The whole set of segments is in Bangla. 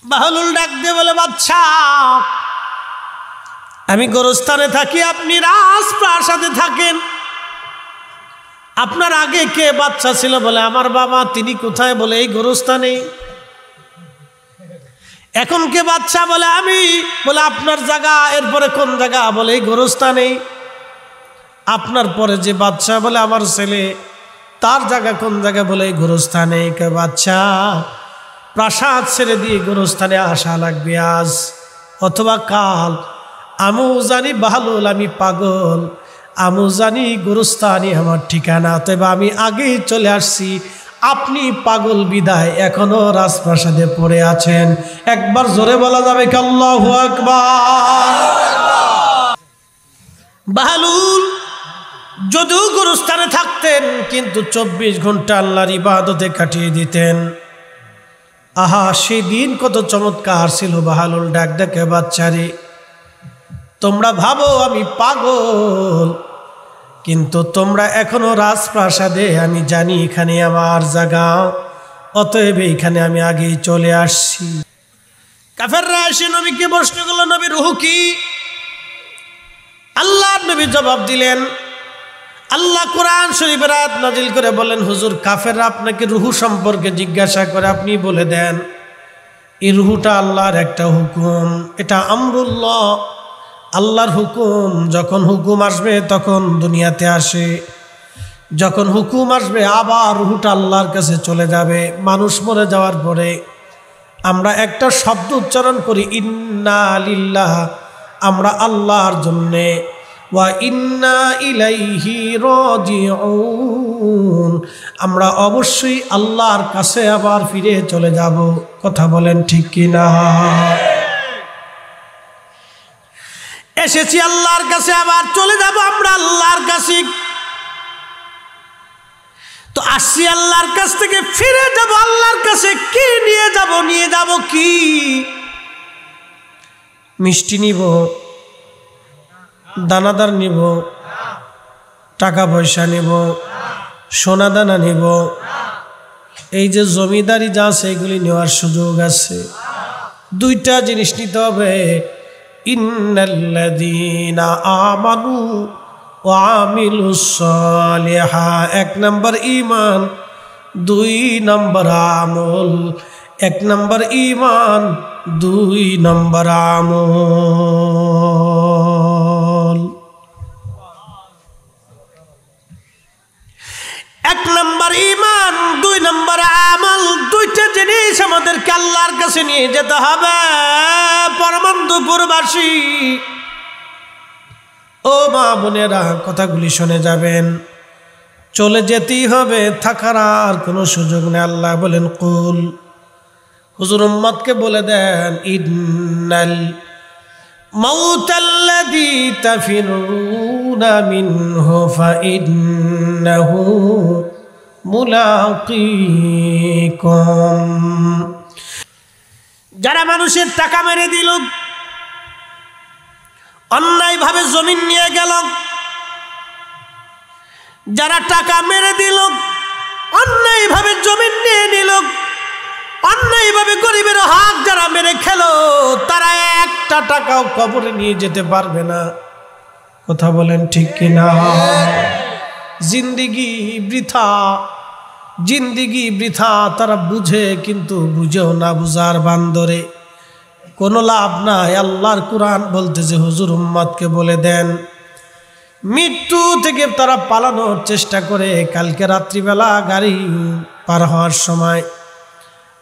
বাহলুল ডাক দিয়ে বলে, বাদশা আমি গোরস্থানে থাকি, আপনি রাজপ্রাসাদে থাকেন। আপনার আগে কে বাদশা ছিল? বলে আমার বাবা। তিনি কোথায়? বলে এই গোরস্থানে। এখন কে বাদশা? বলে আমি। বলে আপনার জায়গা এরপরে কোন জায়গা? বলে এই গোরস্থানে। আপনার পরে যে বাদশা? বলে আমার ছেলে। তার জায়গা কোন জায়গা? বলে এই গোরস্থানে। কে বাদশা প্রাসাদ ছেড়ে দিয়ে গোরস্থানে আসা লাগবে আজ অথবা কাল। আমিও জানি বাহলুল আমি পাগল, আমিও জানি গোরস্থানে আমার ঠিকানা, তবে আমি আগেই চলে আসছি। আপনি পাগল বিদায় এখনো রাজপ্রাসাদে পড়ে আছেন। একবার জোরে বলা যাবে কি আল্লাহু আকবার? বাহলুল যদিও গোরস্থানে থাকতেন কিন্তু 24 ঘন্টা আল্লাহর ইবাদতে কাটিয়ে দিতেন। আহা, সেই দিন কত চমৎকার ছিল। বাহলুল ডাক ডাকে, বাচ্চারে তোমরা ভাবো আমি পাগল, কিন্তু তোমরা এখনো রাজপ্রাসাদে। আমি জানি এখানে আমার জায়গা, অতএব এখানে আমি আগেই চলে আসছি। কাফেররা এসে নবীকে প্রশ্ন করল, নবী রূহ কি? আল্লাহ নবী জবাব দিলেন। আল্লাহ কোরআন শরীফের আয়াত নাজিল করে বলেন, হুজুর কাফেররা আপনাকে রূহ সম্পর্কে জিজ্ঞাসা করে, আপনি বলে দেন এই রূহটা আল্লাহর একটা হুকুম, এটা আমরুল্লাহ, আল্লাহর হুকুম। যখন হুকুম আসবে তখন দুনিয়াতে আসে, যখন হুকুম আসবে আবার রূহটা আল্লাহর কাছে চলে যাবে। মানুষ মরে যাওয়ার পরে আমরা একটা শব্দ উচ্চারণ করি, ইন্না লিল্লাহ, আমরা আল্লাহর জন্যে, ওয়া ইন্না ইলাইহি রাজিউন, আমরা অবশ্যই আল্লাহর কাছে আবার ফিরে চলে যাব। কথা বলেন ঠিক কিনা? এসেছি আল্লাহর কাছে, আবার চলে যাব আমরা আল্লাহর কাছে। তো আসছি আল্লাহর কাছ থেকে, ফিরে যাব আল্লাহর কাছে। কি নিয়ে যাব? নিয়ে যাব কি? মিষ্টি নিব, দানাদার নিব, টাকা পয়সা নিব, সোনা দানা নিব? এই যে জমিদারি যা আছে এগুলি নেওয়ার সুযোগ আছে। দুইটা জিনিস নিতে হবে, ইন্নাল্লাযীনা আমানু ওয়া আমিলুস সালিহাত, 1 নম্বর ঈমান, 2 নম্বর আমল। 1 নম্বর ঈমান, 2 নম্বর আমল। 1 নম্বর ঈমান, 2 নম্বর আমল। দুইটা জিনিস আমাদেরকে আল্লাহর কাছে নিয়ে যেতে হবে। পরমানন্দপুরবাসী ও মা বোনেরা, কথাগুলি শুনে যাবেন। চলে যেতেই হবে, থাকার আর কোনো সুযোগ নেই। আল্লাহ বলেন, কুল, হুজুর উম্মতকে বলে দেন, ইন্নাল মাউতাল্লাযী তাফিরুনা মিনহু ফাইন্নাহু মুলাকীকুম। যারা মানুষের টাকা মেরে দিল, অন্যায়ভাবে জমিন নিয়ে গেল, যারা টাকা মেরে দিল, অন্যায়ভাবে জমিন নিয়ে নিল, অন্যায়ভাবে গরিবের হক যারা মেরে খেলো, তারা একটা টাকাও কবরে নিয়ে যেতে পারবে না। কথা বলেন ঠিক কিনা? জিন্দিগি বৃথা, জিন্দিগি বৃথা। তারা বুঝে কিন্তু বুঝেও না বুঝার বান্দরে কোনো লাভ নাই। আল্লাহর কোরআন বলতেছে, হুজুর উম্মতকে বলে দেন, মৃত্যু থেকে তারা পালানোর চেষ্টা করে। কালকে রাত্রিবেলা গাড়ি পার হওয়ার সময়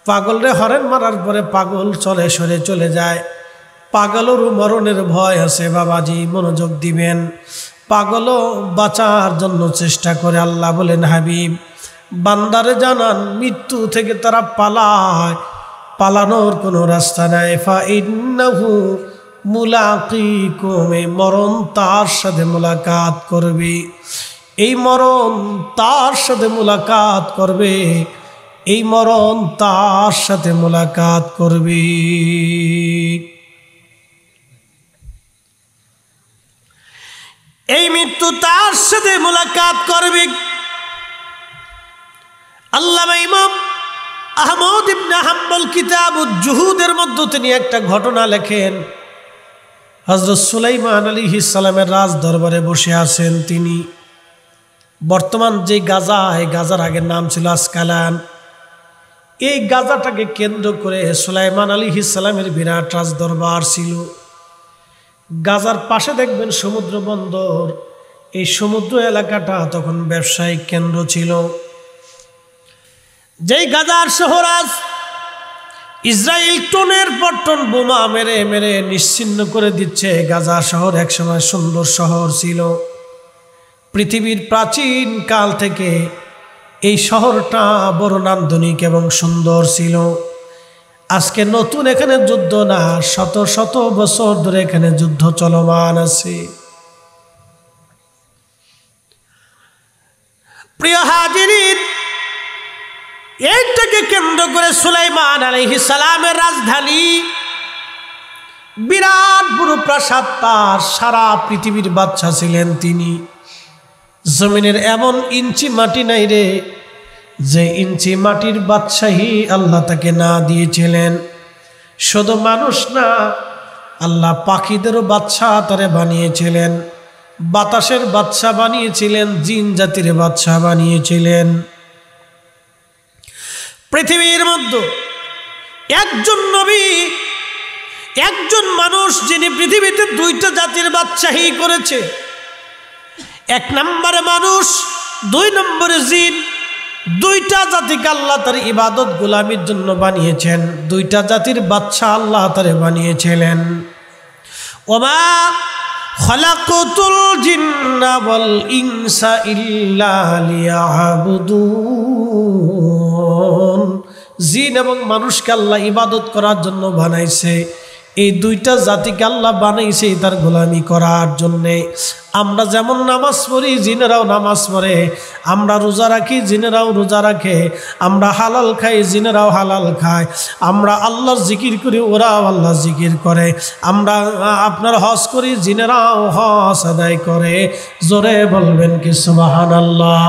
পাগলরে হরেন মারার পরে পাগল চলে সরে চলে যায়। পাগলেরও মরণের ভয় আছে। বাবাজি মনোযোগ দিবেন, পাগলও বাঁচার জন্য চেষ্টা করে। আল্লাহ বলেন, হাবিব বান্দারে জানান, মৃত্যু থেকে তারা পালায়, পালানোর কোনো রাস্তা নাই। ফাইন্নাহু মুলাকীকুম, এই মরণ তার সাথে মুলাকাত করবে, এই মরণ তার সাথে মুলাকাত করবে, এই মরণ তার সাথে মুলাকাত করবে। এই মৃত্যু তার সাথে মুলাকাত করবে। আল্লামা ইমাম আহমদ ইবনে হাম্বল কিতাবুজ জুহুদের মধ্যে তিনি একটা ঘটনা লেখেন। হযরত সুলাইমান আলাইহিস সালামের রাজ দরবারে বসে আছেন তিনি। বর্তমান যে গাজা, এই গাজার আগের নাম ছিল আসকালান। এই গাজাটাকে কেন্দ্র করে সুলাইমান আলাইহিস সালামের বিরাট রাজ দরবার ছিল। গাজার পাশে দেখবেন সমুদ্র বন্দর। এই সমুদ্র এলাকাটা তখন ব্যবসায়িক কেন্দ্র ছিল। যেই গাজার শহর আজ ইসরায়েল টনের পর টন বোমা মেরে মেরে নিশ্চিহ্ন করে দিচ্ছে। গাজা শহর একসময় সুন্দর শহর ছিল। পৃথিবীর প্রাচীন কাল থেকে এই শহরটা বড় নান্দনিক এবং সুন্দর ছিল। আজকে নতুন এখানে যুদ্ধ না, শত শত বছর ধরে এখানে যুদ্ধ চলমান আছে। প্রিয় হাজিরিন, এইটাকে কেন্দ্র করে সুলাইমান আলাইহিস সালামের রাজধানী, বিরাট বড় প্রাসাদ তার। সারা পৃথিবীর বাদশা ছিলেন তিনি। জমিনের এমন ইঞ্চি মাটি নাই রে যে ইঞ্চি মাটির বাদশাহী আল্লাহ তাকে না দিয়েছিলেন। শুধু মানুষ না, আল্লাহ পাখিদেরও বাদশা তারে বানিয়েছিলেন, বাতাসের বাদশা বানিয়েছিলেন, জিন জাতির বাদশা বানিয়েছিলেন। পৃথিবীর মধ্যে একজন নবী, একজন মানুষ যিনি পৃথিবীতে দুইটা জাতির বাদশাহী করেছে। এক নম্বরে মানুষ, দুই নম্বরে জিন। দুইটা জাতিকে আল্লাহ তার ইবাদত গোলামির জন্য বানিয়েছেন। দুইটা জাতির বাদশা আল্লাহ তারে বানিয়েছিলেন। ওমা খালাকাতুল জিন্না ওয়াল ইনসা ইল্লা লিয়াবুদুন। জিন এবং মানুষকে আল্লাহ ইবাদত করার জন্য বানাইছে। এই দুইটা জাতিকে আল্লাহ বানাইছে তার গোলামি করার জন্যে। আমরা যেমন নামাজ পড়ি, জিনেরাও নামাজ পড়ে। আমরা রোজা রাখি, জিনেরাও রোজা রাখে। আমরা হালাল খাই, জিনেরাও হালাল খায়। আমরা আল্লাহর জিকির করি, ওরাও আল্লাহর জিকির করে। আমরা আপনার হজ করি, জিনেরাও হজ আদায় করে। জোরে বলবেন কি সুবহানাল্লাহ।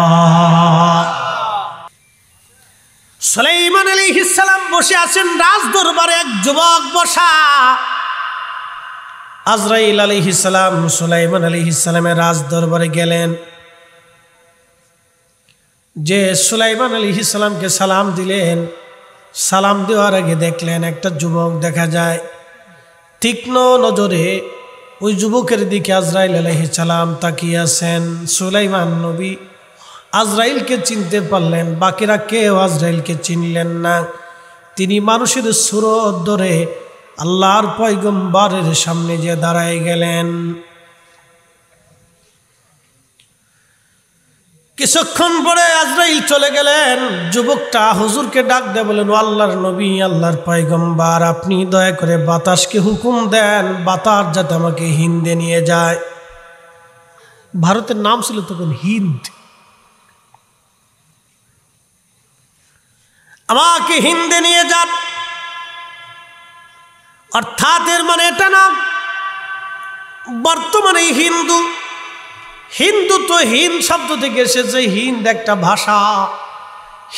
সুলাইমান আলাইহিস সালাম বসে আছেন রাজ দরবারে। এক যুবক বসা। আজরাইল আলাইহিস সালাম সুলাইমান আলাইহিস সালামের রাজ দরবারে গেলেন। যে সুলাইমান আলাইহিস সালামকে সালাম দিলেন, সালাম দেওয়ার আগে দেখলেন একটা যুবক দেখা যায়। তীক্ষ্ণ নজরে ওই যুবকের দিকে আজরাইল আলাইহিস সালাম তাকিয়ে আছেন। সুলাইমান নবী আজরাইলকে চিনতে পারলেন, বাকিরা কেউ আজরাইলকে চিনলেন না। তিনি মানুষের সুরত ধরে আল্লাহর পয়গম্বরের সামনে যে দাঁড়ায় গেলেন। কিছুক্ষণ পরে আজরাইল চলে গেলেন। যুবকটা হুজুরকে ডাক দিয়ে বলেন, ও আল্লাহর নবী, আল্লাহর পয়গম্বর, আপনি দয়া করে বাতাসকে হুকুম দেন, বাতাস যাতে আমাকে হিন্দে নিয়ে যায়। ভারতের নাম ছিল তখন হিন্দ। আমাকে হিন্দে নিয়ে যান। অর্থাৎ এর মানে এটা না বর্তমানে হিন্দু, হিন্দু তো হিন্দ শব্দ থেকে এসেছে। হিন্দ একটা ভাষা,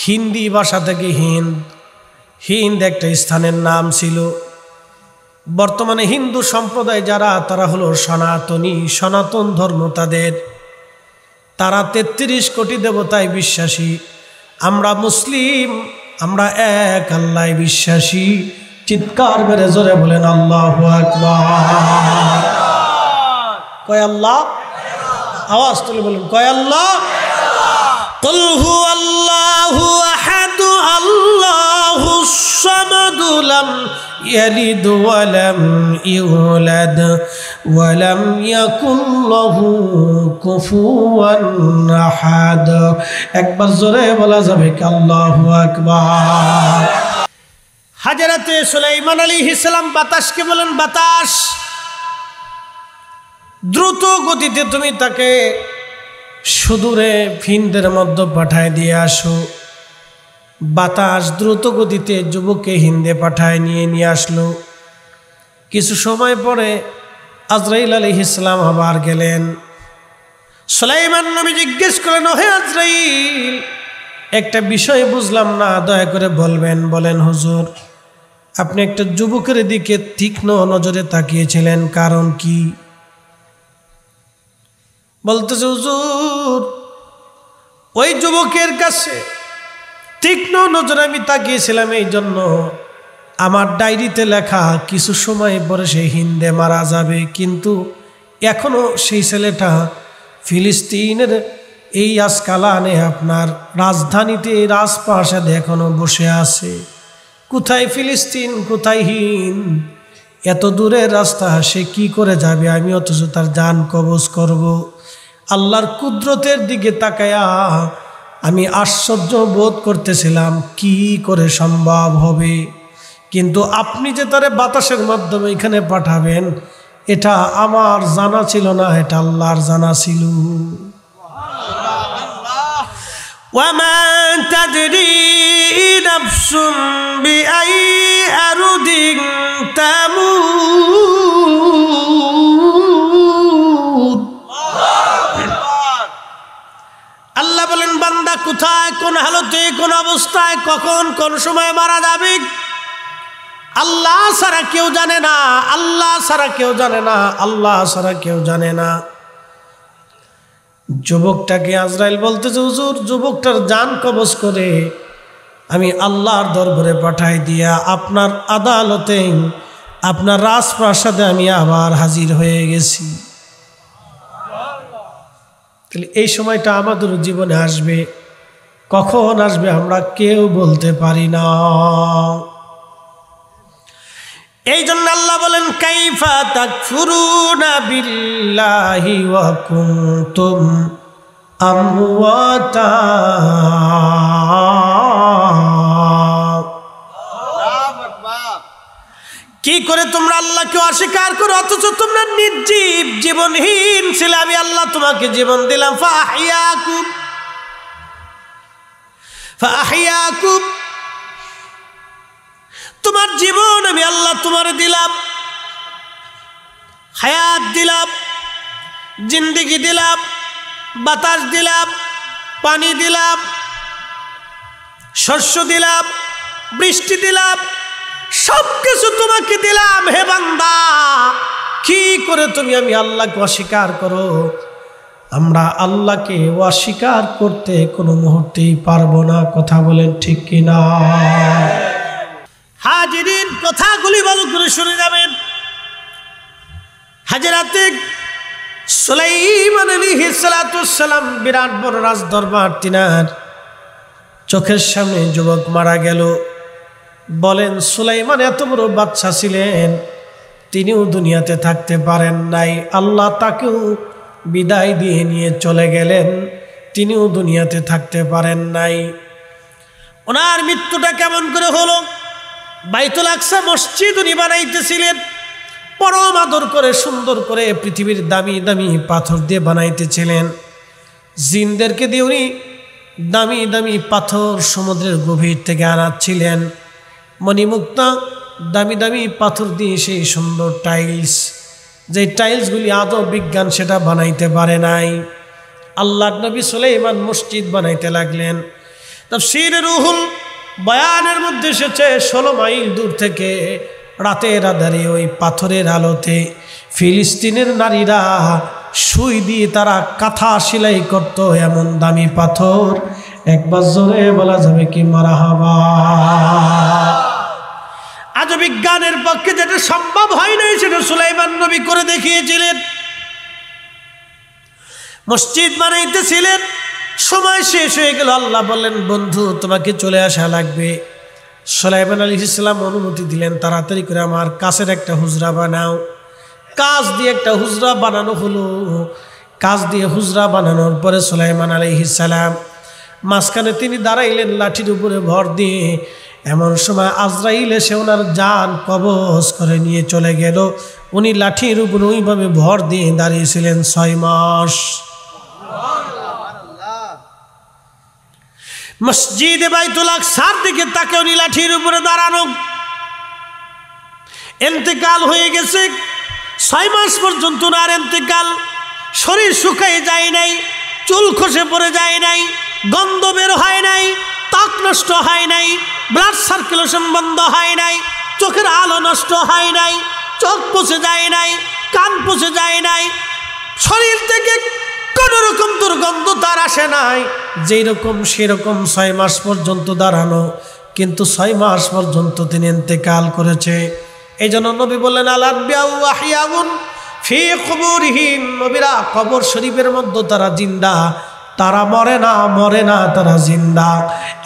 হিন্দি ভাষা থেকে হিন্দ। হিন্দ একটা স্থানের নাম ছিল। বর্তমানে হিন্দু সম্প্রদায় যারা, তারা হলো সনাতনী, সনাতন ধর্ম তাদের। তারা 33 কোটি দেবতায় বিশ্বাসী। আমরা মুসলিম, আমরা এক আল্লাহ বিশ্বাসী। চিৎকার করে জোরে বলেন আল্লাহু আকবার। কয় আল্লাহ? আওয়াজ তুলে বলেন কয় আল্লাহ? কুল হুয়াল্লাহু আহাদ আল্লাহুস সামাদ লাম ইয়ালিদ ওয়া লাম ইউলাদ ওয়া লাম ইয়াকুল লাহু কুফুয়ান আহাদ। একবার জোরে বলা যাবে কি আল্লাহু আকবার। হাজরাতে সুলাইমান আলাইহিস সালাম বাতাসকে বলেন, বাতাস দ্রুত গতিতে তুমি তাকে সুদূরে হিন্দের মধ্যে পাঠায় দিয়ে আসো। বাতাস দ্রুত গতিতে যুবককে হিন্দে পাঠায় নিয়ে আসলো। কিছু সময় পরে আজরাইল আলাইহিস সালাম আবার গেলেন। সুলাইমান নবী জিজ্ঞেস করলেন, হে আজরাইল, একটা বিষয় বুঝলাম না, দয়া করে বলবেন। বলেন হুজুর। আপনি একটা যুবকের দিকে তীক্ষ্ণ নজরে তাকিয়েছিলেন, কারণ কি? বলতেছে হুজুর, ওই যুবকের কাছে তীক্ষ্ণ নজরে আমি তাকিয়েছিলাম এই জন্য, আমার ডায়েরিতে লেখা কিছু সময় পরে সে হিন্দে মারা যাবে, কিন্তু এখনো সেই ছেলেটা ফিলিস্তিনের এই আসকালানে আপনার রাজধানীতে রাজপ্রাসাদে এখনো বসে আছে। কোথায় ফিলিস্তিন, কোথায় হিন্দ, এত দূরের রাস্তা সে কি করে যাবে? আমি অথচ তার জান কবজ করব। আল্লাহর কুদরতের দিকে তাকায়া আমি আশ্চর্য বোধ করতেছিলাম, কি করে সম্ভব হবে। কিন্তু আপনি যে তারে বাতাসের মাধ্যমে এখানে পাঠাবেন, এটা আমার জানা ছিল না, এটা আল্লাহর জানা ছিল। ওয়ামা তাদরি নাফসুম বিআই আরদিন তামুত। আল্লাহ বলেন, বান্দা কোথায়, কোন হালতে, কোন অবস্থায়, কখন, কোন সময় মারা যাবে আল্লাহ ছাড়া কেউ জানে না, আল্লাহ ছাড়া কেউ জানে না, আল্লাহ ছাড়া কেউ জানে না। যুবকটাকে আজরাইল বলতেছে, হুজুর যুবকটার জান কবজ করে আমি আল্লাহর দরবারে পাঠাই দিয়া আপনার আদালতে, আপনার রাজপ্রাসাদে আমি আবার হাজির হয়ে গেছি। তাহলে এই সময়টা আমাদের জীবনে আসবে, কখন আসবে আমরা কেউ বলতে পারি না। এই জন্য আল্লাহ বলেন, কাইফা তাকফুরুনা বিল্লাহি ওয়া কুনতুম আমওয়াতা। কি করে তোমরা আল্লাহকে অস্বীকার করো, অথচ তোমরা নির্জীব জীবনহীন ছিলে, আমি আল্লাহ তোমাকে জীবন দিলাম। ফাহিয়াকুম, তোমার জীবন আমি আল্লাহ তোমার দিলাম, হায়াত দিলাম, জিন্দেগি দিলাম, বাতাস দিলাম, পানি দিলাম, শস্য দিলাম, বৃষ্টি দিলাম, সব কিছু তোমাকে দিলাম। হে বান্দা, কি করে তুমি আমি আল্লাহকে অস্বীকার করো? আমরা আল্লাহকে অস্বীকার করতে কোনো মুহূর্তেই পারবো না। কথা বলেন ঠিক কিনা? হাজিরিন, কথাগুলি ভালো করে শুনে যাবেন। হাজরাতে সুলাইমান আলাইহিস সালাতুস সালাম বিরাট বড় রাজ দরবার, তিনার চোখের সামনে যুবক মারা গেল। বলেন, সুলাইমান এত বড় বাদশা ছিলেন, তিনিও দুনিয়াতে থাকতে পারেন নাই। আল্লাহ তাকেও বিদায় দিয়ে নিয়ে চলে গেলেন, তিনিও দুনিয়াতে থাকতে পারেন নাই। ওনার মৃত্যুটা কেমন করে হলো? বাইতুল আকসা মসজিদ উনি বানাইতেছিলেন, পরম আদর করে সুন্দর করে পৃথিবীর দামি দামি পাথর দিয়ে বানাইতেছিলেন। জিনদেরকে দিয়ে উনি দামি দামি পাথর সমুদ্রের গভীর থেকে আনাচ্ছিলেন। মণিমুক্তা দামি দামি পাথর দিয়ে সেই সুন্দর টাইলস, যে টাইলসগুলি আদৌ বিজ্ঞান সেটা বানাইতে পারে নাই। আল্লাহর নবী সুলাইমান মসজিদ বানাইতে লাগলেন। তাফসীরে রুহুল বয়ানের মধ্যে এসেছে 16 মাইল দূর থেকে রাতের আধারে ওই পাথরের আলোতে ফিলিস্তিনের নারীরা সুই দিয়ে তারা কাঁথা সেলাই করত, এমন দামি পাথর। একবার জোরে বলা যাবে কি মারহাবা? আজ বিজ্ঞানের পক্ষে যেটা সম্ভব হয় নাই, সেটা সুলাইমান নবী করে দেখিয়েছিলেন। মসজিদ বানাইতেছিলেন, সময় শেষ হয়ে গেল। আল্লাহ বললেন, বন্ধু তোমাকে চলে আসা লাগবে। সুলাইমান আলাইহিস সালাম অনুমতি দিলেন, তাড়াতাড়ি করে আমার কাছের একটা হুজরা বানাও। কাজ দিয়ে একটা হুজরা বানানো হলো। কাজ দিয়ে হুজরা বানানোর পরে সুলাইমান আলাইহিস সালাম মাঝখানে তিনি দাঁড়াইলেন লাঠির উপরে ভর দিয়ে। এমন সময় আজরাইল এসে ওনার জান কবজ করে নিয়ে চলে গেল। উনি লাঠির উপরে ওইভাবে ভর দিয়ে দাঁড়িয়েছিলেন 6 মাস। মসজিদে বাইতুল আকসার দিকে তাকে উনি লাঠির উপরে দাঁড়ানো। ইন্তেকাল হয়ে গেছে 6 মাস পর্যন্ত ওনার ইন্তেকাল। শরীর শুকায় যায় নাই, চুল খসে পড়ে যায় নাই, গন্ধ বের হয় নাই। নষ্ট হয় নাই, ব্লাড সার্কুলেশন বন্ধ হয় নাই, চোখের আলো নষ্ট হয় নাই, চোখ পচে যায় নাই, কান পচে যায় নাই, শরীর থেকে কোনো রকম দুর্গন্ধ তার আসে নাই, যেই রকম সেরকম 6 মাস পর্যন্ত দাঁড়ানো, কিন্তু 6 মাস পর্যন্ত তিনি ইন্তেকাল করেছে। এই জন্য নবী বললেন আল-আনবিয়াউ ফি কুবুরিহিম, নবীরা কবর শরীফের মধ্যে তারা জিন্দা, তারা মরে না, মরে না, তারা জিন্দা।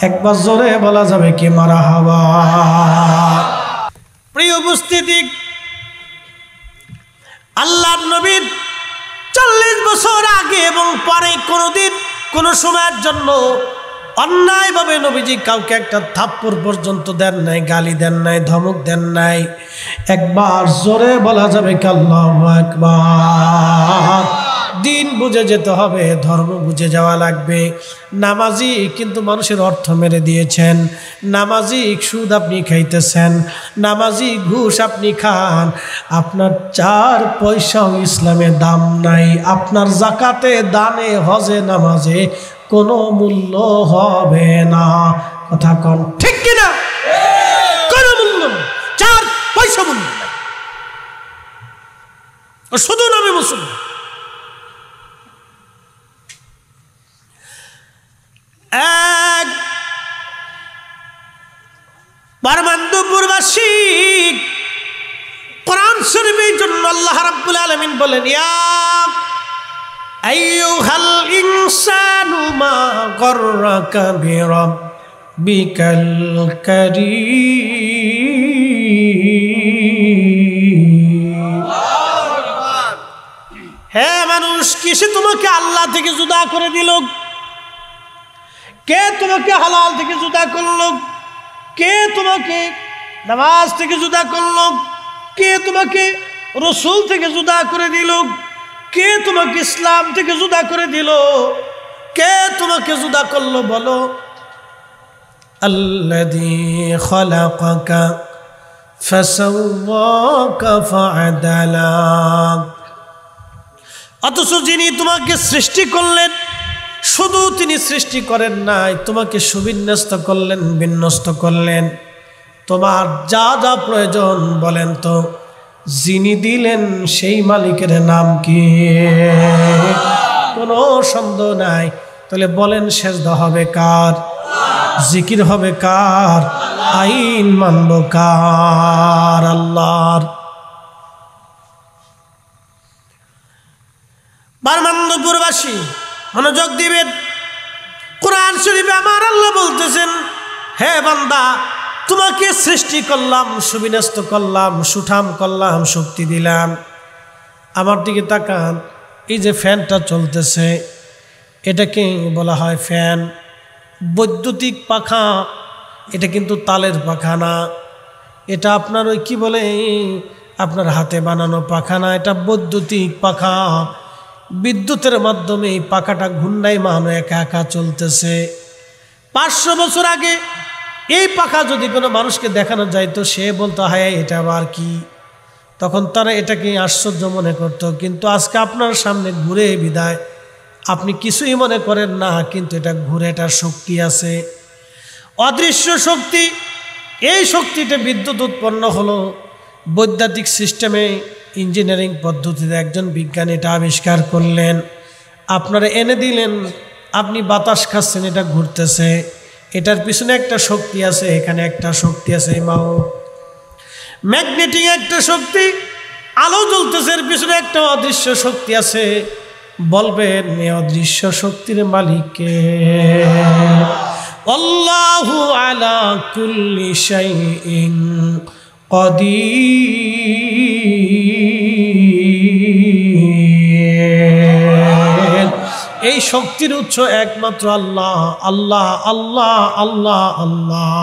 একবার জোরে বলা যাবে কি মারহাবা। প্রিয় উপস্থিতি, আল্লাহর নবীর 40 বছর আগে এবং পরে কোনোদিন কোনো সময়ের জন্য অন্যায়ভাবে নবীজি কাউকে একটা থাপ্পড় পর্যন্ত দেন নাই, গালি দেন নাই, ধমক দেন নাই। একবার জোরে বলা যাবে কি আল্লাহু আকবার। দিন বুঝে যেতে হবে, ধর্ম বুঝে যাওয়া লাগবে। নামাজি কিন্তু মানুষের অর্থ মেরে দিয়েছেন, নামাজি সুদ আপনি খাইতেছেন, নামাজি ঘুষ আপনি খান, আপনার 4 পয়সাও ইসলামে দাম নাই, আপনার জাকাতে, দানে, হজে, নামাজে কোনো মূল্য হবে না। কথা কন ঠিক কিনা? কোনো মূল্য, 4 পয়সা মূল্য নাই, শুধু নামে মুসলমান। এক পারমান্দপুরবাসী কোরআন শরীফের জন্য আল্লাহ রাব্বুল আলামিন বলেন, ইয়া আইয়ুহাল ইনসানু মা গররাকা বিরাব্বিকাল কারীম। হে মানুষ, কিসে তোমাকে আল্লাহ থেকে জুদা করে দিল? কে তোমাকে হালাল থেকে জুদা করলো? কে তোমাকে নামাজ থেকে জুদা করলো? কে তোমাকে রসুল থেকে জুদা করে দিল? কে তোমাকে ইসলাম থেকে জুদা করে দিল? কে তোমাকে জুদা করলো বলো? আল্লাযী খালাকাকা ফাসাওয়াকা ফাআদালাক। অথচ যিনি তোমাকে সৃষ্টি করলেন, শুধু তিনি সৃষ্টি করেন নাই, তোমাকে সুবিন্যস্ত করলেন, বিন্যস্ত করলেন। তোমার যা যা প্রয়োজন বলেন তো, যিনি দিলেন সেই মালিকের নাম কি? কোনো সন্দেহ নাই। তাহলে বলেন, সেজদা হবে কার? জিকির হবে কার? আইন মানব কার? আল্লাহর। বারমান্দপুরবাসী মনোযোগ দিবেন। কোরআন শরীফে আমার আল্লাহ বলতেছেন, হে বান্দা, তোমাকে সৃষ্টি করলাম, সুবিন্যস্ত করলাম, সুঠাম করলাম, শক্তি দিলাম। আমার দিকে তাকান, এই যে ফ্যানটা চলতেছে, এটাকে বলা হয় ফ্যান। বৈদ্যুতিক পাখা, এটা কিন্তু তালের পাখা না, এটা আপনার ওই কি বলে, আপনার হাতে বানানো পাখা না, এটা বৈদ্যুতিক পাখা। বিদ্যুতের মাধ্যমে এই পাখাটা ঘূর্ণায়মান একা একা চলতেছে। 500 বছর আগে এই পাখা যদি কোনো মানুষকে দেখানো যায় তো সে বলতো, হায় এটা আবার কি? তখন তারা এটাকে আশ্চর্য মনে করত। কিন্তু আজকে আপনার সামনে ঘুরে বিদায় আপনি কিছুই মনে করেন না, কিন্তু এটা ঘুরে, এটার শক্তি আছে, অদৃশ্য শক্তি। এই শক্তিতে বিদ্যুৎ উৎপন্ন হলো বৈদ্যুতিক সিস্টেমে, ইঞ্জিনিয়ারিং পদ্ধতিতে একজন বিজ্ঞানী এটা আবিষ্কার করলেন, আপনারা এনে দিলেন, আপনি বাতাস খাচ্ছেন, এটা ঘুরতেছে, এটার পিছনে একটা শক্তি আছে, এখানে একটা শক্তি আছে, ম্যাগনেটিক একটা শক্তি, আলো জ্বলতেছে, এর পিছনে একটা অদৃশ্য শক্তি আছে। বলবেন এই অদৃশ্য শক্তির মালিক কে? আল্লাহু আলা কুল্লি শাইইন কাদির। এই শক্তির উৎস একমাত্র আল্লাহ, আল্লাহ, আল্লাহ, আল্লাহ, আল্লাহ।